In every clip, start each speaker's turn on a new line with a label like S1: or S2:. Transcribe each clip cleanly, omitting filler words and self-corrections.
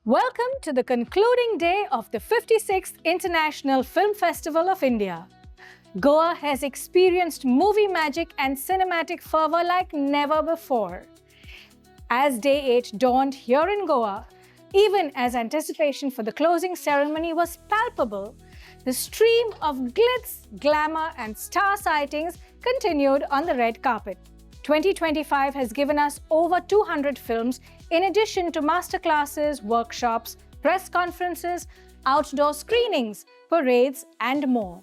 S1: Welcome to the concluding day of the 56th International Film Festival of India. Goa has experienced movie magic and cinematic fervor like never before. As Day 8 dawned here in Goa, even as anticipation for the closing ceremony was palpable, the stream of glitz, glamour and star sightings continued on the red carpet. 2025 has given us over 200 films in addition to masterclasses, workshops, press conferences, outdoor screenings, parades and more.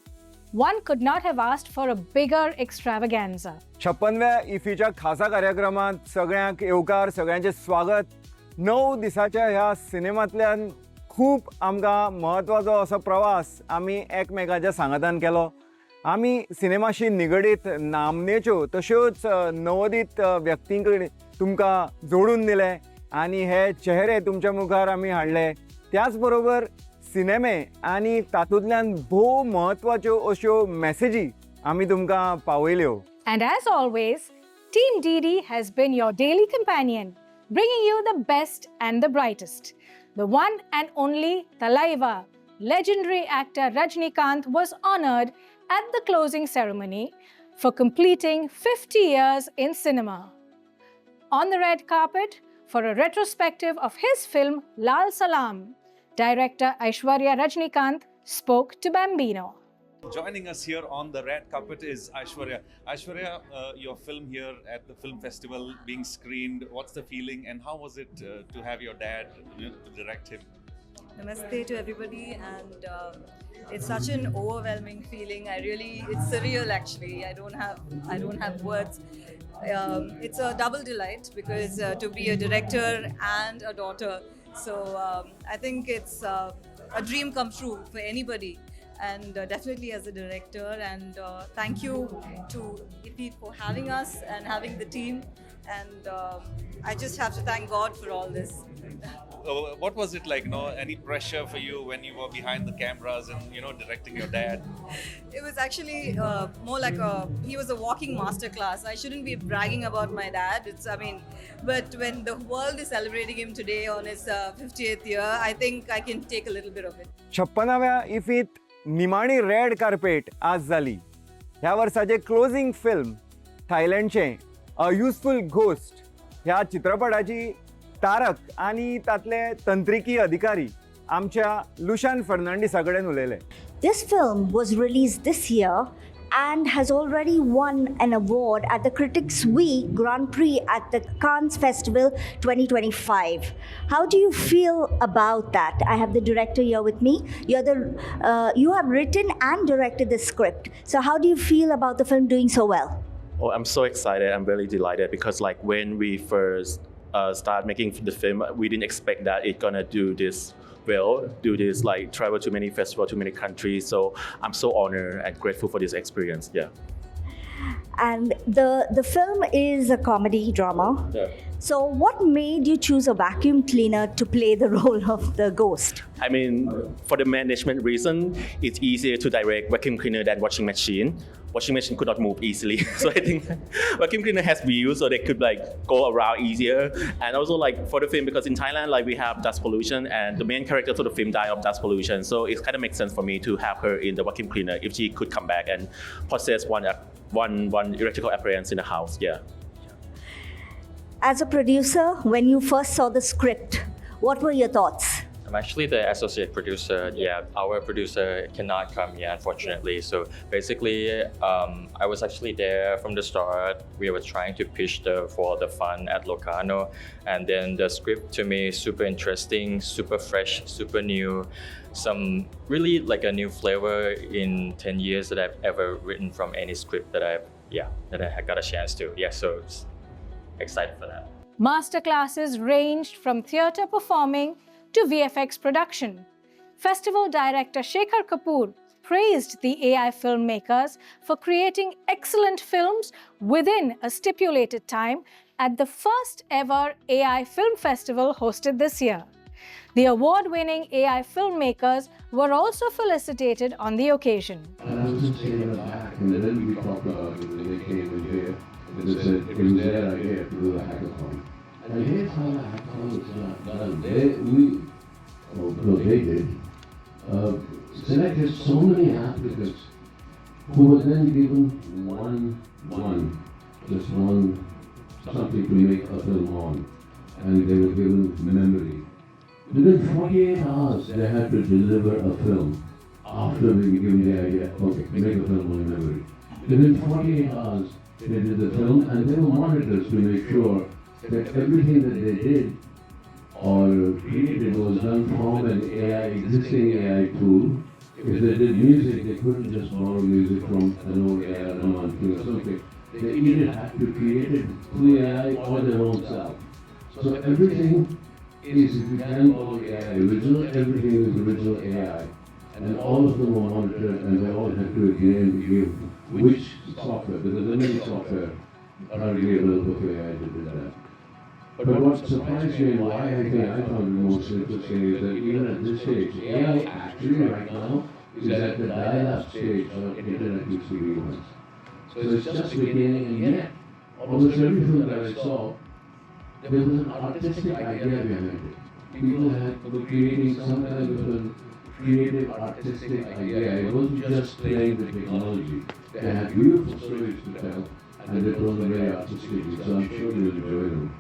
S1: One could not have asked for a bigger extravaganza.
S2: 56व्या इफीच्या खासा कार्यक्रमात सगळ्यांक येवकार सगळ्यांचे स्वागत. 9 दिसाच्या ह्या सिनेमांतल्यान खूप आमकां महत्वाचो असो प्रवास आमी एकमेकाच्या सांगातान केलो. आमी सिनेमाशी निगडीत नामनेच्यो तश्योच नवोदित व्यक्तींकडेन तुमकां जोडून दिले आनी हे चेहरे तुमच्या मुखार आमी हाडले. त्याच बरोबर सिनेमे आनी तातूंतल्यान भोव महत्वाच्यो अश्यो मेसेजी आमी तुमकां पावयल्यो.
S1: And as always, Team DD has been your daily companion, bringing you the best and the brightest. The one and only Talaiva, legendary actor Rajnikant was honored at the closing ceremony for completing 50 years in cinema. On the red carpet, for a retrospective of his film Lal Salam, director Aishwarya Rajnikant spoke to Bambino.
S3: Joining us here on the red carpet is Aishwarya. Aishwarya, your film here at the film festival being screened, what's the feeling and how was it to have your dad to direct him?
S4: Namaste to everybody, and it's such an overwhelming feeling. It's surreal actually. I don't have words. It's a double delight because to be a director and a daughter, so I think it's a dream come true for anybody, and definitely as a director. And thank you to IFFI for having us and having the team, and I just have to thank God for all this.
S3: What was it like? Any pressure for you when you were behind the cameras and directing your dad?
S4: It was actually more like he was a walking masterclass. I shouldn't be bragging about my dad. But when the world is celebrating him today on his 50th year, I think I can take a little bit of it.
S2: 56व्या इफीत निमाणी red carpet आज जाली. ह्या वर्साचे closing film थायलंडचे अ useful ghost ह्या चित्रपटाची तारक आणि तातले तंत्रिकी अधिकारी आमच्या लुशान फर्नांडिसा कडेन उलयले.
S5: This film was released this year and has already won an award at the Critics Week Grand Prix at the Cannes Festival 2025. How do you feel about that? I have the director here with me. You have written and directed the script. So how do you feel about the film doing so well?
S6: Oh, I'm so excited. I'm really delighted because when we first started making the film, we didn't expect that it's gonna do this well, travel to many festivals, to many countries. So I'm so honored and grateful for this experience. Yeah.
S5: And the film is a comedy drama.
S6: Yeah.
S5: So what made you choose a vacuum cleaner to play the role of the ghost?
S6: For the management reason, it's easier to direct vacuum cleaner than washing machine. Washing machine could not move easily. So I think vacuum cleaner has wheels so they could go around easier. And also for the film, because in Thailand we have dust pollution and the main character of the film died of dust pollution. So it kind of makes sense for me to have her in the vacuum cleaner if she could come back and possess one electrical appliance in the house. Yeah.
S5: As a producer, when you first saw the script, what were your thoughts?
S7: I'm actually the associate producer. Yeah, our producer cannot come here, unfortunately. So basically, I was actually there from the start. We were trying to pitch for the fun at Locarno. And then the script to me is super interesting, super fresh, super new. Some really a new flavor in 10 years that I've ever written from any script that I got a chance to. Yeah, so excited for that.
S1: Masterclasses ranged from theatre performing to VFX production. Festival director Shekhar Kapoor praised the AI filmmakers for creating excellent films within a stipulated time at the first ever AI Film Festival hosted this year. The award-winning AI filmmakers were also felicitated on the occasion.
S8: And I was just taken aback, and then we talked about it when they came in here, and they said it was their idea to do a hackathon. And here's how the hackathon was done. They did. Selected so many applicants who were then given just one something to make a film on, and they were given memory. Within 48 hours, they had to deliver a film after being given the idea, okay, make a film on memory. Within 48 hours, they did the film, and there were monitors to make sure that everything that they did or created was done from an existing AI tool. If they did music, they couldn't just borrow music from an old AI or something. They either had to create it through AI or their own self. So everything is, if you can call AI original, everything is original AI. And all of them were monitored, and they all had to again give which software, because there are many software currently available for AI to do that. But what surprised me and why I think I found it most interesting is that even at this stage, AI actually right now is at the dial-up stage of internet used to be once. So it's just beginning, and yet almost everything that I saw, there was an artistic idea behind it. People were creating some kind of a creative artistic idea. It wasn't just playing the technology. They had beautiful stories to tell, and they told them very artistically, so I'm sure you'll enjoy them.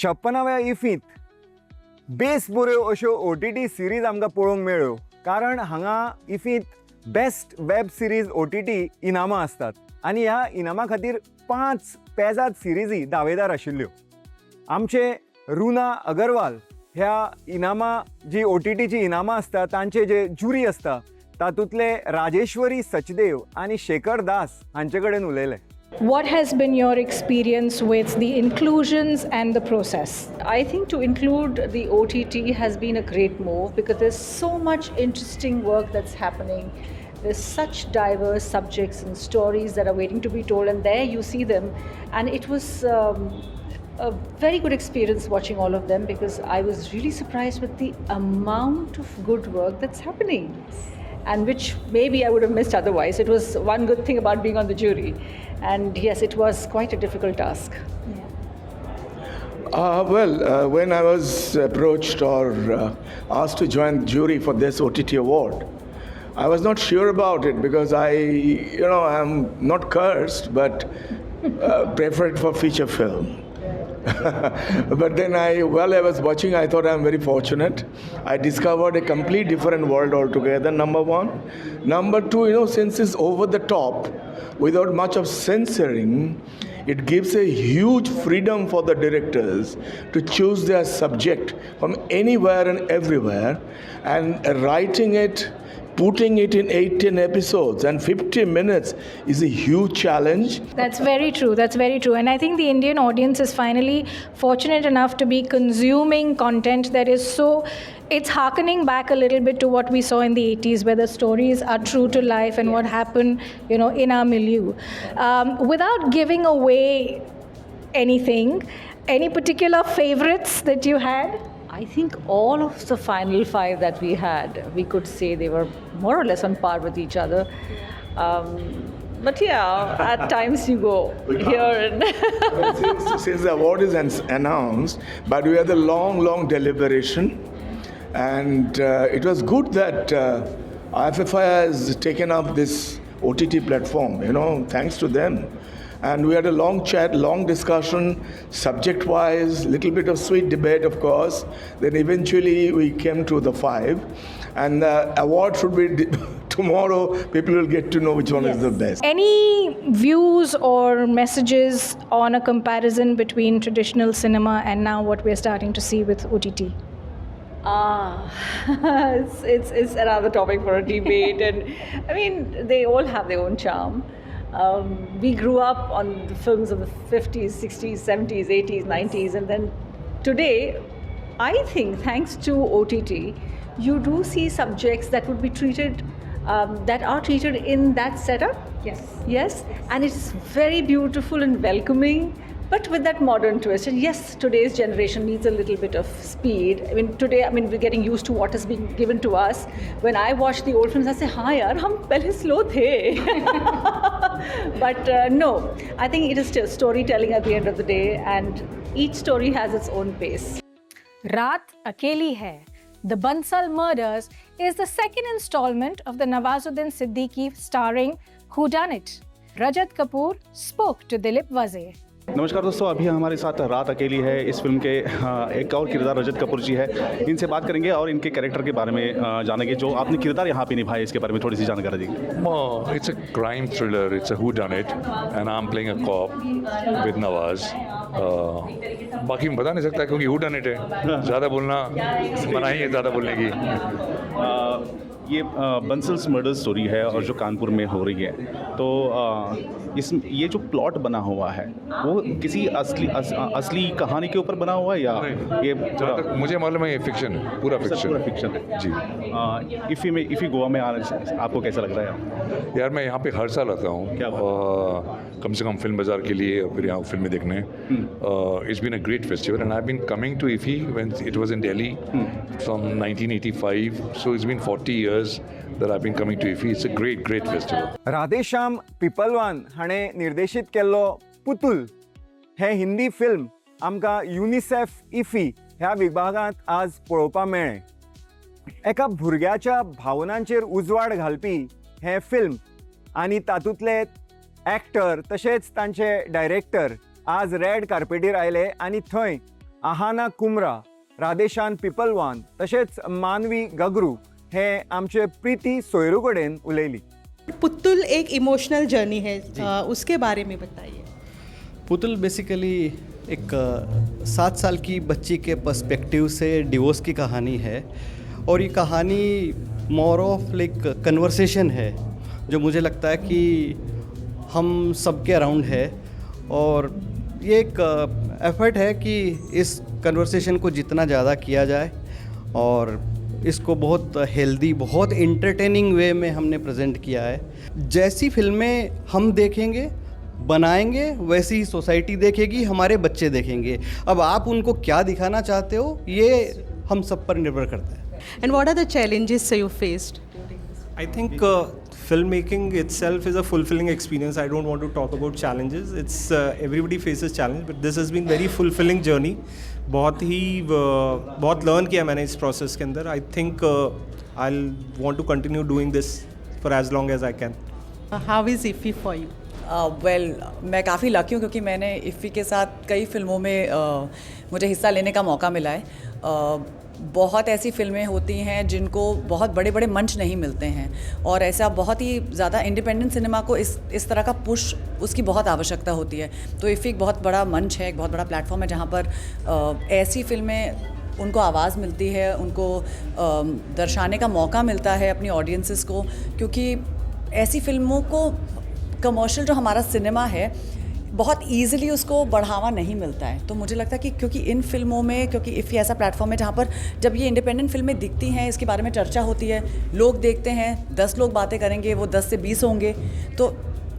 S2: छप्पनाव्या इफीत best बऱ्यो अश्यो OTT series आमकां पळोवंक मेळ्ळ्यो, कारण हांगा इफीत बेस्ट वेब सिरीज OTT इनामां असतात आनी ह्या इनामा खातीर 5 पेजाद सिरीजी दावेदार आशिल्ल्यो. आमचे रुना अगरवाल ह्या इनामां जी OTTची इनामां आसता तांचे जे ज्युरी आसता तातूंतले राजेश्वरी सचदेव आनी शेखर दास हांचे कडेन उलयले.
S1: What has been your experience with the inclusions and the process?
S9: I think to include the OTT has been a great move because there's so much interesting work that's happening. There's such diverse subjects and stories that are waiting to be told, and there you see them. And it was a very good experience watching all of them because I was really surprised with the amount of good work that's happening, and which maybe I would have missed otherwise. It was one good thing about being on the jury. And yes, it was quite a difficult task.
S10: When I was approached or asked to join the jury for this OTT award, I was not sure about it because I'm not cursed, but prefer it for feature film. But then while I was watching, I thought I'm very fortunate. I discovered a complete different world altogether, number one. Number two, since it's over the top, without much of censoring, it gives a huge freedom for the directors to choose their subject from anywhere and everywhere, and writing it, putting it in 18 episodes and 50 minutes is a huge challenge.
S1: That's very true. That's very true. And I think the Indian audience is finally fortunate enough to be consuming content that is so, it's harkening back a little bit to what we saw in the 80s, where the stories are true to life and what happened, in our milieu. Without giving away anything, any particular favorites that you had?
S9: I think all of the final 5 that we had, we could say they were more or less on par with each other. But yeah, at times you go here and...
S10: since the award is announced, but we had a long deliberation. And it was good that IFFI has taken up this OTT platform, thanks to them. And we had a long chat, long discussion, subject-wise, little bit of sweet debate, of course. Then eventually we came to the 5. And the award should be tomorrow. People will get to know which one is the best.
S1: Any views or messages on a comparison between traditional cinema and now what we're starting to see with OTT?
S9: It's another topic for a debate, and I mean they all have their own charm. We grew up on the films of the 50s, 60s, 70s, 80s, 90s, and then today, I think thanks to OTT, you do see subjects that would be treated, that are treated in that setup. Yes, and it's very beautiful and welcoming, but with that modern twist. And yes, today's generation needs a little bit of speed. I mean, today, we're getting used to what is being given to us. When I watch the old films, I say, हाँ यार, हम पहले slow थे. But no, I think it is still storytelling at the end of the day, and each story has its own pace.
S1: Raat Akeli Hai. The Bansal Murders is the second installment of the Nawazuddin Siddiqui starring Whodunit. Rajat Kapoor spoke to Dilip Waze.
S11: नमस्कार दोस्तों, अभी हमारे साथ रात अकेली है इस film के एक और किरदार रजत कपूर जी है। इनसे बात करेंगे और इनके कैरेक्टर के बारे में जानेंगे जो आपने किरदार यहाँ पे निभाया, इसके बारे में थोड़ी सी जानकारी देंगे।
S12: It's a crime thriller, it's a whodunit, and I'm playing a cop with Nawaz. बाकी मैं बता नहीं सकता क्योंकि whodunit है, ज़्यादा बोलना मनाही है, ज़्यादा बोलने की।
S11: ये बंसल्स मर्डर स्टोरी है और जो कानपुर में हो रही है, तो ये जो प्लॉट बना हुआ है वो किसी असली कहानी के ऊपर बना हुआ है या ये
S12: मुझे मालूम है ये फिक्शन है, पूरा फिक्शन
S11: है जी। इफ़ी गोवा में आपको कैसा लग रहा है?
S12: यार मैं यहाँ पे हर साल आता हूँ, कम से कम फिल्म बाजार के लिए और फिर यहाँ फिल्में देखने। It's been a great festival and I have been coming to IFFI when it was in Delhi from 1985, so it's been 40 years that I've been coming to IFFI. It's a great festival.
S2: Radheshyam Pipalwan हाणें निर्देशीत केल्लो पुतुल हे Hindi film आमकां UNICEF IFFI ह्या विभागांत आज पळोवपाक मेळ्ळें। एका भुरग्याच्या भावनांचेर उजवाड घालपी हें फिल्म आनी तातूंतले एक्टर तशेंच तांचे डायरेक्टर आज रेड कार्पेटीर आयले आनी थंय आहाना कुमरा, राधेश्याम पिपलवान तशेंच मानवी गगरू हे आमचे प्रीती सोयरू कडेन उलयली।
S13: पुतुल एक इमोशनल जर्नी है, उसके बारे में बताइए।
S14: पुतुल बेसिकली एक 7 साल की बच्ची के पर्सपेक्टिव से डिवोर्स की कहानी है और ये कहानी मोर ऑफ लाइक कन्वर्सेशन है जो मुझे लगता है कि हम सबके अराउंड है और ये एक एफर्ट है कि इस कन्वर्सेशन को जितना ज़्यादा किया जाए और इसको बहुत हेल्दी, बहुत इंटरटेनिंग वे में हमने प्रेजेंट किया है। जैसी फिल्में हम देखेंगे, बनाएंगे, वैसी ही सोसाइटी देखेगी, हमारे बच्चे देखेंगे। अब आप उनको क्या दिखाना चाहते हो ये हम सब पर निर्भर करता है।
S13: And what are the challenges you faced?
S15: I think filmmaking itself is a fulfilling experience. I don't want to talk about challenges. It's everybody faces challenge, but this has been very fulfilling journey. बहुत learn किया मैंने इस process के अंदर। I think I want to continue doing this for as long as I can.
S13: How is IFFI for you?
S4: Well, मैं काफ़ी lucky हूँ क्योंकि मैंने इफ़ी के साथ कई फिल्मों में मुझे हिस्सा लेने का मौका मिला है। बहुत ऐसी फिल्में होती हैं जिनको बहुत बड़े बड़े मंच नहीं मिलते हैं और ऐसा बहुत ही ज़्यादा इंडिपेंडेंट सिनेमा को इस तरह का पुश उसकी बहुत आवश्यकता होती है। तो इफ़ी एक बहुत बड़ा मंच है, एक बहुत बड़ा प्लेटफॉर्म है जहाँ पर ऐसी फिल्में उनको आवाज़ मिलती है, उनको दर्शाने का मौका मिलता है अपनी ऑडियंसेस को, क्योंकि ऐसी फिल्मों को कमर्शियल जो हमारा सिनेमा है बहुत ईजिली उसको बढ़ावा नहीं मिलता है। तो मुझे लगता है कि क्योंकि इन फिल्मों में, क्योंकि इफ़ी ऐसा प्लेटफॉर्म है जहाँ पर जब ये इंडिपेंडेंट फिल्में दिखती हैं, इसके बारे में चर्चा होती है, लोग देखते हैं, 10 लोग बातें करेंगे, वो 10 से 20 होंगे, तो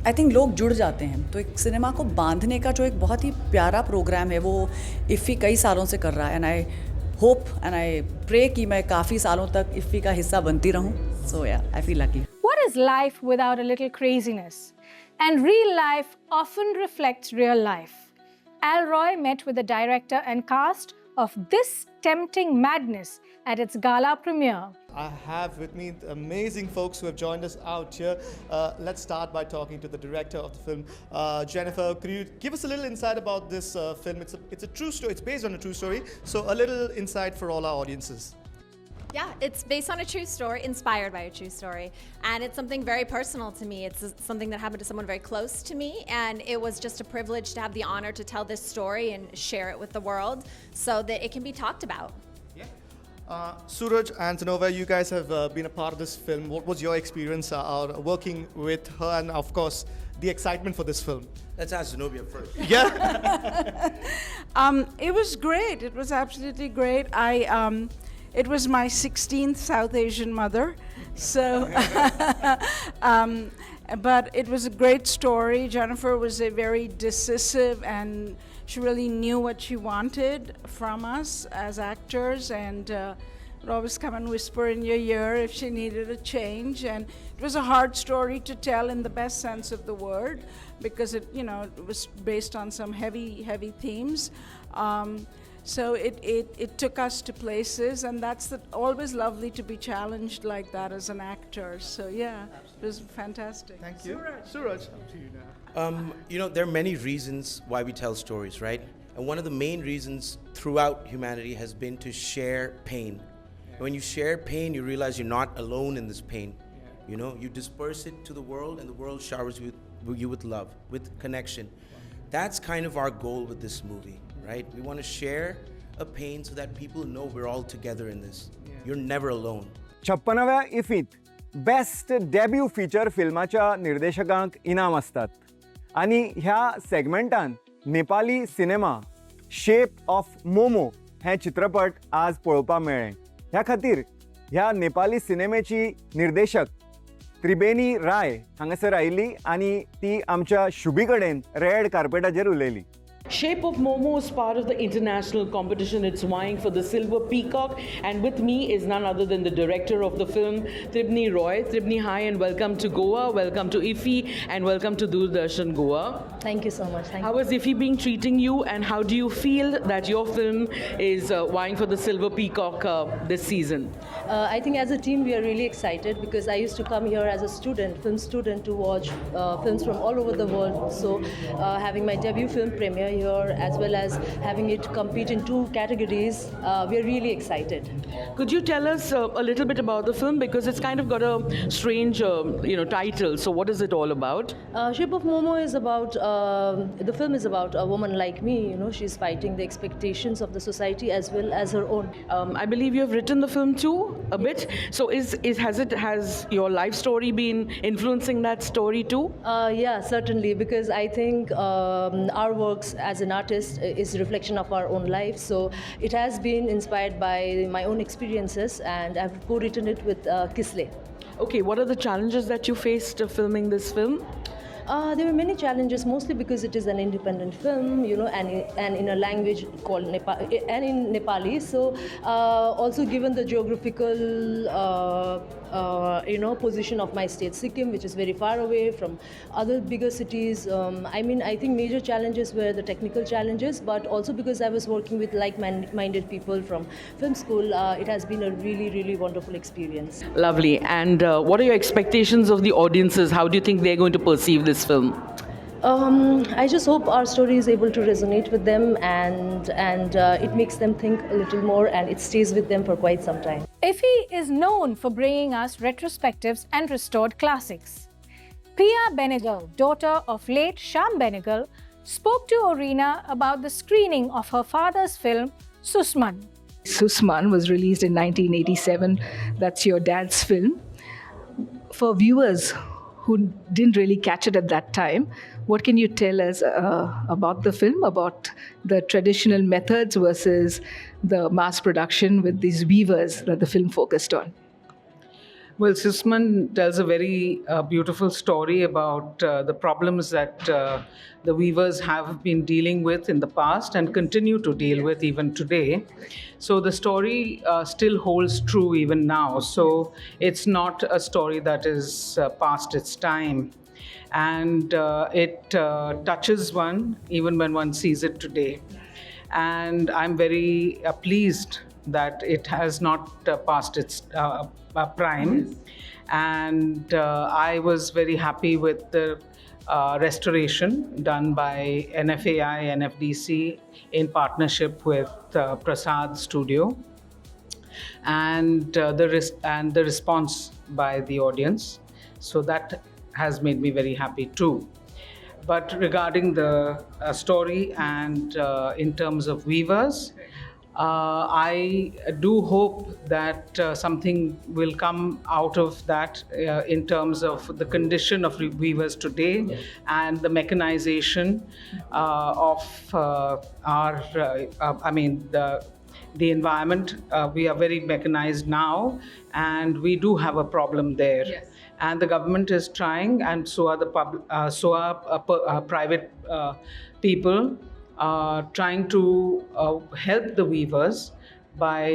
S4: आई थिंक लोग जुड़ जाते हैं। तो एक सिनेमा को बांधने का जो एक बहुत ही प्यारा प्रोग्राम है वो इफ़ी कई सालों से कर रहा है। And I hope and I pray कि मैं काफ़ी सालों तक इफ़ी का हिस्सा बनती रहूँ। सो या, I feel lucky.
S1: What is life without a little craziness? And real life often reflects real life. Al Roy met with the director and cast of This Tempting Madness at its gala premiere.
S16: I have with me amazing folks who have joined us out here. Let's start by talking to the director of the film. Jennifer, could you give us a little insight about this film? It's a true story. It's based on a true story. So a little insight for all our audiences.
S17: Yeah, it's based on a true story, inspired by a true story. And it's something very personal to me. It's something that happened to someone very close to me. And it was just a privilege to have the honor to tell this story and share it with the world so that it can be talked about.
S16: Suraj and Zenova, you guys have been a part of this film. What was your experience working with her, and of course, the excitement for this film?
S18: Let's ask Zenobia first.
S16: Yeah.
S19: It was great. It was absolutely great. It was my 16th South Asian mother, so. But it was a great story. Jennifer was a very decisive, and she really knew what she wanted from us as actors, and would always come and whisper in your ear if she needed a change. And it was a hard story to tell in the best sense of the word, because it was based on some heavy themes. So it took us to places, and that's always lovely to be challenged like that as an actor. So yeah, it was fantastic.
S16: Thank you. Suraj, up to you now.
S18: There are many reasons why we tell stories, right? And one of the main reasons throughout humanity has been to share pain. When you share pain, you realize you're not alone in this pain. You disperse it to the world, and the world showers you with love, with connection. That's kind of our goal with this movie. Right? We want to share a pain so that people know we're all together in this. You're never alone.
S2: 56व्या इफीत best debut feature फिल्माच्या निर्देशकांक इनाम असतात आणि ह्या सेगमेंटान Nepali cinema shape of Momo हे चित्रपट आज पळोवपाक मेळ्ळे. ह्या खातीर ह्या नेपाली सिनेमेची निर्देशक त्रिबेनी राय हांगासर आयिल्ली आनी ती आमच्या शुभी कडेन रेड कार्पेटाचेर उलयली.
S20: Shape of Momo is part of the international competition. It's vying for the Silver Peacock, and with me is none other than the director of the film, Tribni Roy. Tribni, hi and welcome to Goa, welcome to IFFI, and welcome to Doordarshan Goa.
S21: Thank you so much.
S20: How is IFFI being treating you, and how do you feel that your film is vying for the Silver Peacock this season?
S21: I think as a team we are really excited, because I used to come here as a film student, to watch films from all over the world. So having my debut film premiere here, as well as having it compete in 2 categories, we are really excited.
S20: Could you tell us a little bit about the film, because it's kind of got a strange title. So what is it all about?
S21: Shape of Momo is about the film is about a woman like me. She's fighting the expectations of the society as well as her own.
S20: I believe you have written the film too a bit. So has your life story been influencing that story too?
S21: Yeah, certainly, because I think our works as an artist is a reflection of our own life. So it has been inspired by my own experiences, and I've co-written it with Kisle.
S20: Okay, what are the challenges that you faced filming this film?
S21: There were many challenges, mostly because it is an independent film, and in a language called Nepali. So also given the geographical position of my state, Sikkim, which is very far away from other bigger cities. I think major challenges were the technical challenges, but also because I was working with like-minded people from film school, it has been a really, really wonderful experience.
S20: Lovely. And what are your expectations of the audiences? How do you think they're going to perceive this film?
S21: I just hope our story is able to resonate with them, and it makes them think a little more, and it stays with them for quite some time.
S1: IFFI is known for bringing us retrospectives and restored classics. Pia Benegal, daughter of late Sham Benegal, spoke to Orina about the screening of her father's film, Susman.
S22: Susman was released in 1987. That's your dad's film. For viewers who didn't really catch it at that time, what can you tell us about the film, about the traditional methods versus the mass production with these weavers that the film focused on?
S23: Well, Susman tells a very beautiful story about the problems that the weavers have been dealing with in the past and continue to deal with even today. So the story still holds true even now. So it's not a story that is past its time. And it touches one even when one sees it today. And I'm very pleased that it has not passed its prime. And I was very happy with the restoration done by NFAI, NFDC in partnership with Prasad Studio, and the response by the audience. So that has made me very happy too. But regarding the story and in terms of weavers, I do hope that something will come out of that in terms of the condition of weavers today and the mechanization of the environment. We are very mechanized now, and we do have a problem there. Yes. And the government is trying, and so are the private people trying to help the weavers by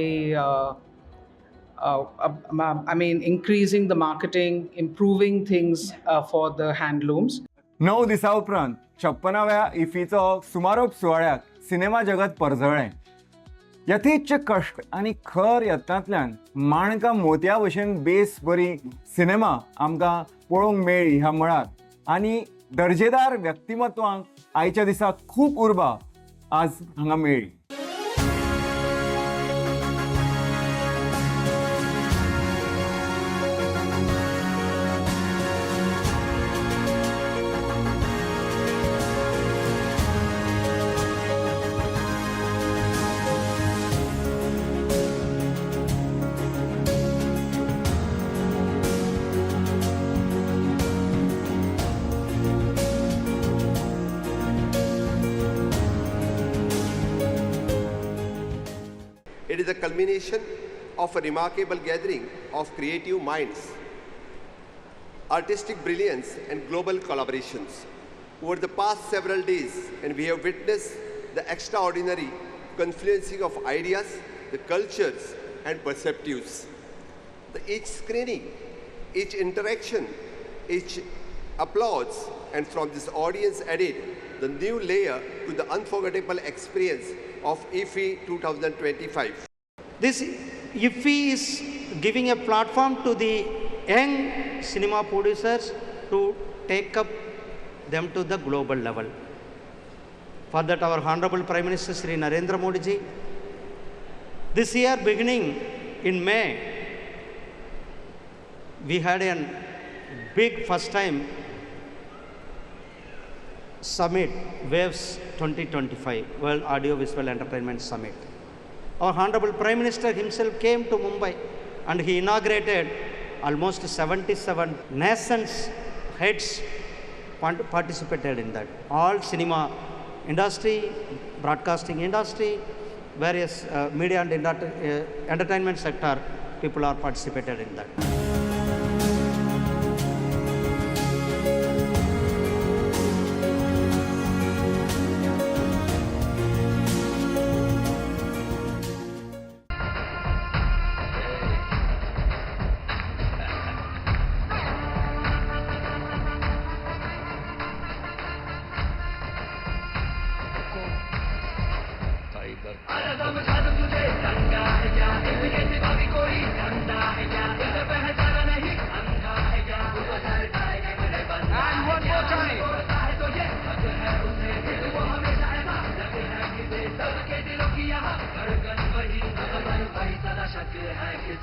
S23: increasing the marketing, improving things for the handlooms.
S2: 9 दिसां उपरांत 56व्या इफीचो सुमारोप सुवाळ्याक cinema जगत परजळ्ळें. यथेच्छ कश्ट आनी खर यत्नांतल्यान माणका मोतया भशेन base बरी cinema आमकां पळोवंक मेळ्ळी ह्या मळार. आनी दर्जेदार व्यक्तिमत्वांक आयच्या दिसा खूब उर्बा आज हांगा मेळ्ळी.
S3: It is a culmination of a remarkable gathering of creative minds, artistic brilliance, and global collaborations. Over the past several days, and we have witnessed the extraordinary confluencing of ideas, the cultures, and perspectives. Each screening, each interaction, each applause, and from this audience added the new layer to the unforgettable experience of IFFI 2025.
S5: This IFFI is giving a platform to the young cinema producers to take up them to the global level. For that, our Honorable Prime Minister Sri Narendra Modi ji, this year beginning in May, we had a big first time summit, WAVES 2025, World Audio Visual Entertainment Summit. Our Honorable Prime Minister himself came to Mumbai and he inaugurated almost 77 nations heads participated in that. All cinema industry, broadcasting industry, various media and entertainment sector people are participated in that.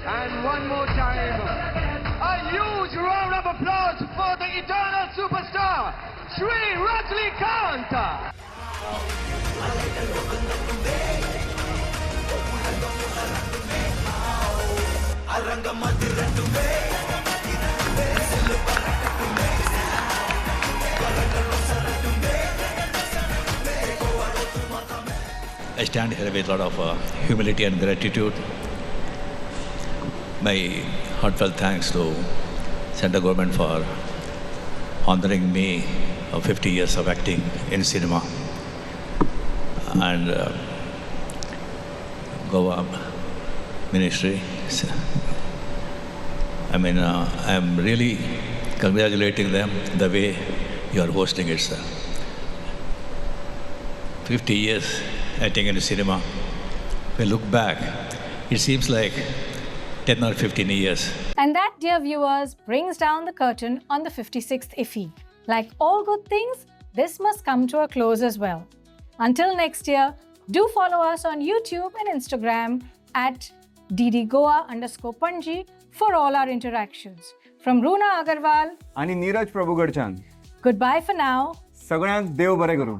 S6: And one more time, a huge round of applause for the eternal superstar, Sri Rajnikant.
S24: I stand here with a lot of humility and gratitude. My heartfelt thanks to Central Government for honoring me of 50 years of acting in cinema, and Goa Ministry. I'm really congratulating them the way you are hosting it, sir. 50 years acting in cinema. When I look back, it seems like 10 or 15 years.
S1: And that, dear viewers, brings down the curtain on the 56th IFFI. Like all good things, this must come to a close as well. Until next year, do follow us on YouTube and Instagram at ddgoa_Panji for all our interactions. From Runa Agarwal
S2: आणि Neeraj प्रभुगडच्यान.
S1: Goodbye for now.
S2: सगळ्यांक देव बरें करूं.